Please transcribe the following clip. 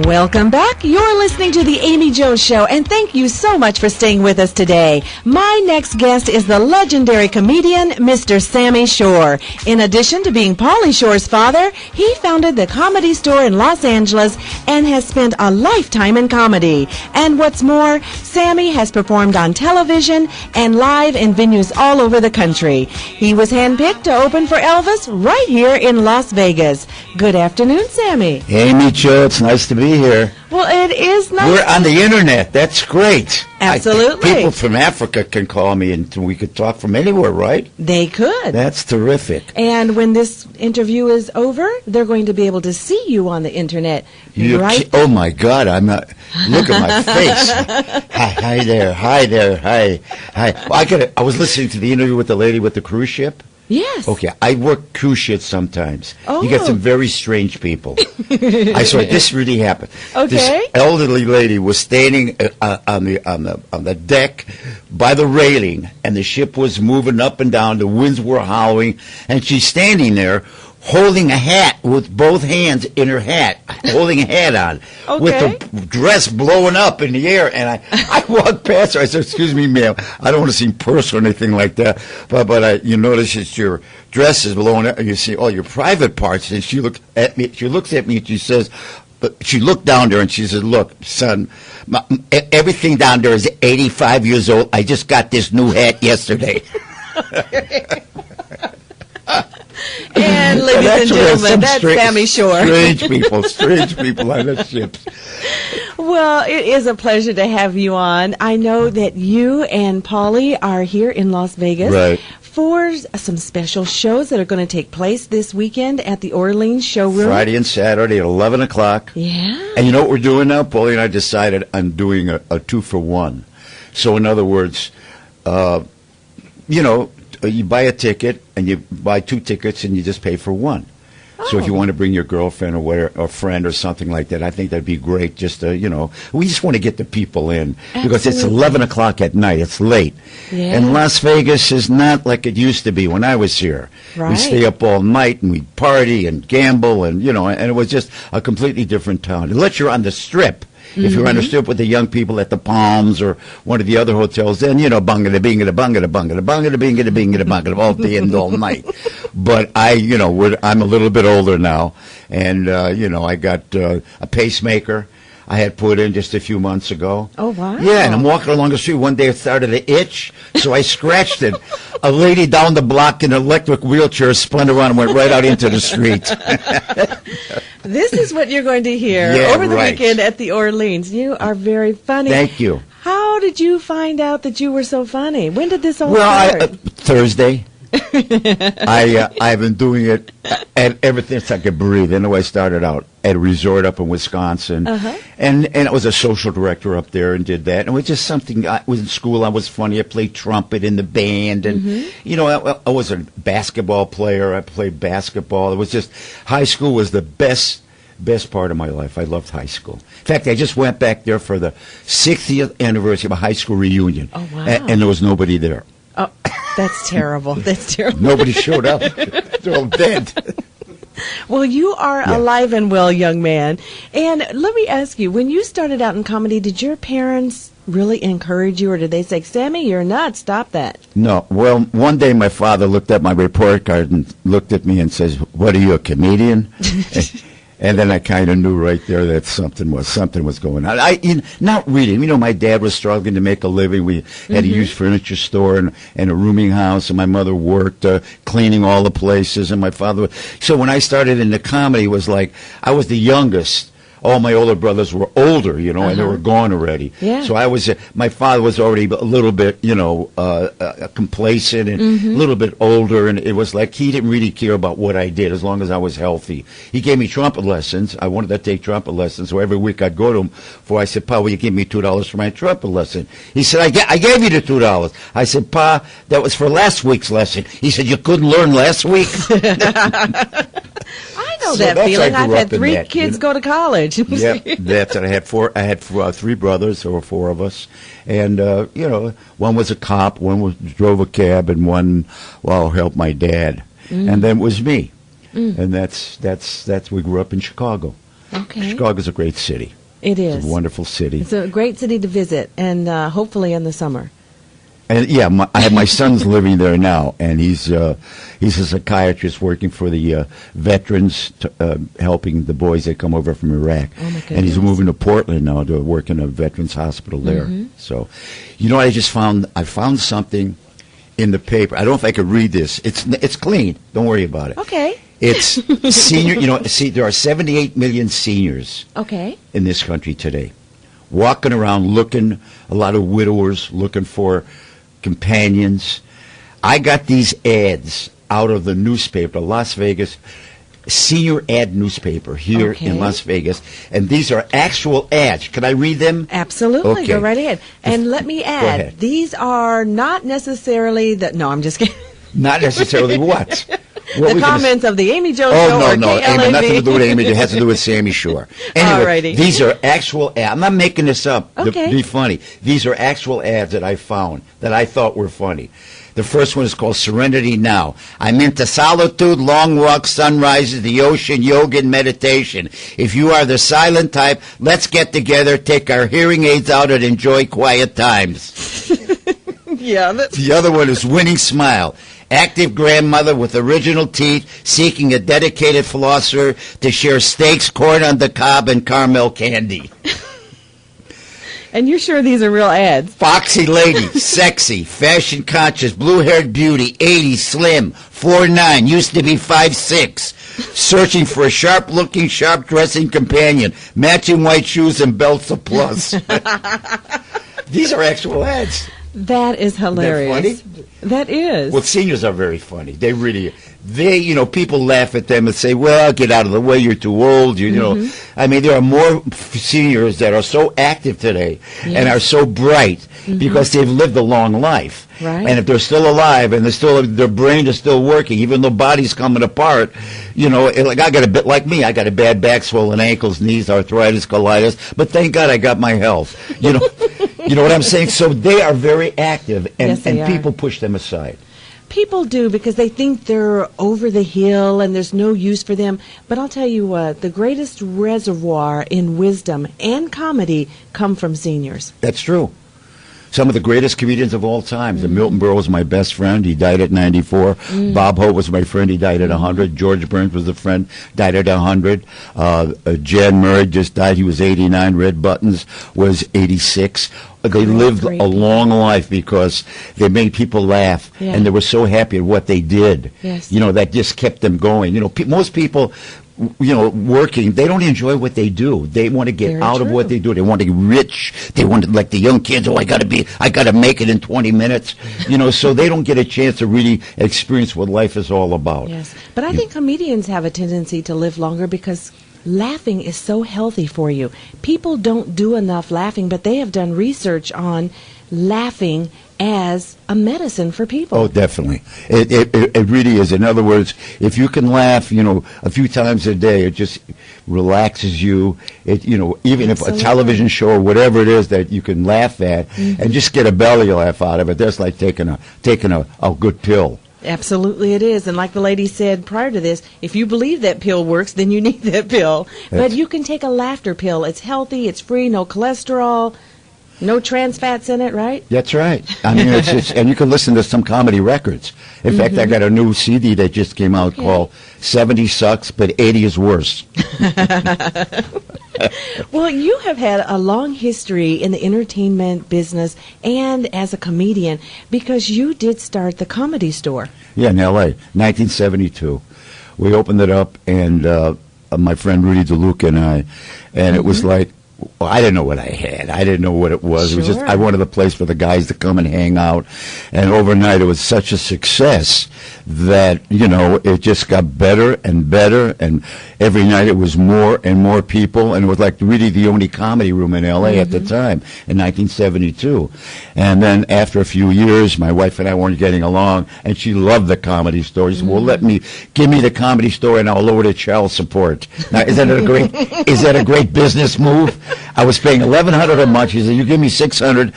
Welcome back. You're listening to the Amie Joe Show, and thank you so much for staying with us today. My next guest is the legendary comedian, Mr. Sammy Shore. In addition to being Pauly Shore's father, he founded the Comedy Store in Los Angeles and has spent a lifetime in comedy. And what's more, Sammy has performed on television and live in venues all over the country. He was handpicked to open for Elvis right here in Las Vegas. Good afternoon, Sammy. Amie Joe, it's nice to be here. Well, it is nice. We're on the internet. That's great. Absolutely. People from Africa can call me, and we could talk from anywhere, right? They could. That's terrific. And when this interview is over, they're going to be able to see you on the internet, right? Oh, my God. I'm not. Look at my face. Hi there. Hi there. Hi. Well, I was listening to the interview with the lady with the cruise ship. Yes. Okay, I work cruise ships sometimes. Oh. You get some very strange people. I saw this really happened. Okay. This elderly lady was standing on the deck by the railing, and the ship was moving up and down. The winds were howling, and she's standing there holding a hat with both hands in her hat, holding a hat on, with the dress blowing up in the air. And I walked past her. I said, "Excuse me, ma'am, I don't want to seem personal or anything like that, but you notice that your dress is blowing up, and you see all your private parts." And she looked at me. She looks at me and she says, she looked down there and she said, "Look, son, everything down there is 85 years old. I just got this new hat yesterday." And ladies and gentlemen, that's Sammy Shore. Strange people on the ships. Well, it is a pleasure to have you on. I know that you and Pauly are here in Las Vegas. Right. For some special shows that are going to take place this weekend at the Orleans Showroom. Friday and Saturday at 11 o'clock. Yeah. And you know what we're doing now? Paulie and I decided on doing a 2-for-1. So in other words, you buy a ticket and you buy 2 tickets and you just pay for 1. Oh. So if you want to bring your girlfriend or friend or something like that, I think that'd be great. Just to, we just want to get the people in. Absolutely. Because it's 11 o'clock at night. It's late. Yeah. And Las Vegas is not like it used to be when I was here. Right. We stay up all night and we party and gamble and and it was just a completely different town. Unless you're on the Strip. If you're on the Strip with the young people at the Palms or one of the other hotels, then, bungada, bingada, bungada, bungada, bungada, bingada, bingada, bungada, all day and all night. But I'm a little bit older now, and, I got a pacemaker I had put in just a few months ago. Oh, wow. Yeah, and I'm walking along the street. One day it started to itch, so I scratched it. A lady down the block in an electric wheelchair spun around and went right out into the street. This is what you're going to hear over the weekend at the Orleans. You are very funny. Thank you. How did you find out that you were so funny? When did this all start? Thursday. I've been doing it ever since I could breathe. I know I started out at a resort up in Wisconsin, and I was a social director up there and did that. And it was just something. I was in school. I was funny. I played trumpet in the band, and I was a basketball player. I played basketball. It was just high school was the best part of my life. I loved high school. In fact, I just went back there for the 60th anniversary of a high school reunion. Oh, wow. And there was nobody there. Oh, that's terrible. That's terrible. Nobody showed up. They're all dead. Well, you are alive and well, young man. And let me ask you, when you started out in comedy, did your parents really encourage you, or did they say, "Sammy, you're nuts, stop that"? No. Well, one day my father looked at my report card and looked at me and says, "What are you, a comedian?" And then I kind of knew right there that something was going on. Not really. My dad was struggling to make a living. We had a used furniture store and a rooming house, and my mother worked cleaning all the places, and my father. So when I started into comedy, it was like I was the youngest. All my older brothers were older, and they were gone already. Yeah. So my father was already a little bit, complacent and a little bit older, and it was like he didn't really care about what I did as long as I was healthy. He gave me trumpet lessons. I wanted to take trumpet lessons, so every week I'd go to him I said, "Pa, will you give me $2 for my trumpet lesson?" He said, I gave you the $2. I said, "Pa, that was for last week's lesson." He said, "You couldn't learn last week?" I know that feeling. I've had 3 kids go to college. Yeah, that's it. I had 3 brothers. There were 4 of us, and one was a cop, one drove a cab, and one helped my dad, and then it was me, and that's we grew up in Chicago. Okay. Chicago's a great city. It is. It's a wonderful city. It's a great city to visit, and hopefully in the summer. And yeah, I have my son's living there now, and he's a psychiatrist working for the veterans, helping the boys that come over from Iraq. Oh, my goodness. And he's moving to Portland now to work in a veterans hospital there. Mm-hmm. So, you know, what I just found? I found something in the paper. I don't know if I could read this. It's clean. Don't worry about it. Okay. It's senior. You know, see, there are 78 million seniors Okay. in this country today, walking around looking. A lot of widowers looking for companions. I got these ads out of the newspaper, Las Vegas senior ad newspaper here in Las Vegas, and these are actual ads. Can I read them? Absolutely. Okay. Go right ahead. And let me add, these are not necessarily no, I'm just kidding. Not necessarily what? The comments of the Amie Joe Oh, Show no, or no. KLAV. Nothing to do with Amie. It has to do with Sammy Shore. Anyway, Alrighty. these are actual ads. I'm not making this up to Okay. be funny. These are actual ads that I found that I thought were funny. The first one is called Serenity Now. I'm into solitude, long walks, sunrises, the ocean, yoga, and meditation. If you are the silent type, let's get together, take our hearing aids out, and enjoy quiet times. Yeah. The other one is Winning Smile. Active grandmother with original teeth seeking a dedicated flosser to share steaks, corn on the cob, and caramel candy. And you're sure these are real ads? Foxy lady, sexy, fashion conscious, blue-haired beauty, 80, slim, 4'9", used to be 5'6", searching for a sharp-looking, sharp-dressing companion, matching white shoes and belts a plus. These are actual ads. That is hilarious. Isn't that funny? That is. Well, seniors are very funny. They really, people laugh at them and say, well, get out of the way, you're too old. You know, I mean, there are more seniors that are so active today and are so bright because they've lived a long life. Right. And if they're still alive and their brain is still working, even though body's coming apart, like I got a bit like me, I got a bad back, swollen ankles, knees, arthritis, colitis, but thank God I got my health. You know what I'm saying? So they are very active, and, Yes, they and people are. push them aside. People do because they think they're over the hill and there's no use for them. But I'll tell you what, the greatest reservoir in wisdom and comedy come from seniors. That's true. Some of the greatest comedians of all time. Milton Berle was my best friend. He died at 94. Bob Hope was my friend. He died at 100. George Burns was a friend. Died at 100. Jan Murray just died. He was 89. Red Buttons was 86. They lived great a long life because they made people laugh, and they were so happy at what they did. Yes. That just kept them going. Most people, working, they don't enjoy what they do. They want to get Very out of what true. they do. They want to be rich. They want to, like the young kids, I got to make it in 20 minutes. So they don't get a chance to really experience what life is all about. Yes. But I think comedians have a tendency to live longer because laughing is so healthy for you. People don't do enough laughing, but they have done research on laughing as a medicine for people. Oh, definitely. It really is. In other words, if you can laugh, a few times a day, it just relaxes you. Even if a Absolutely. television show or whatever it is that you can laugh at and just get a belly laugh out of it, that's like taking a good pill. Absolutely it is. And like the lady said prior to this, if you believe that pill works, then you need that pill. But you can take a laughter pill. It's healthy, it's free, no cholesterol, no trans fats in it, right? That's right. I mean, and you can listen to some comedy records. In fact, I got a new CD that just came out called 70 Sucks, but 80 is Worse. Well, you have had a long history in the entertainment business and as a comedian because you did start the Comedy Store. Yeah, in L.A., 1972. We opened it up, and my friend Rudy DeLuca and I, and it was like, I didn't know what I had. I didn't know what it was. It was just, I wanted a place for the guys to come and hang out. And overnight, it was such a success that, it just got better and better. And every night it was more and more people. And it was like really the only comedy room in L.A. at the time in 1972. And then after a few years, my wife and I weren't getting along. And she loved the Comedy Store. She said, well, give me the Comedy Store and I'll lower the child support. Now, is that a great business move? I was paying $1,100 a month. She said, you give me $600.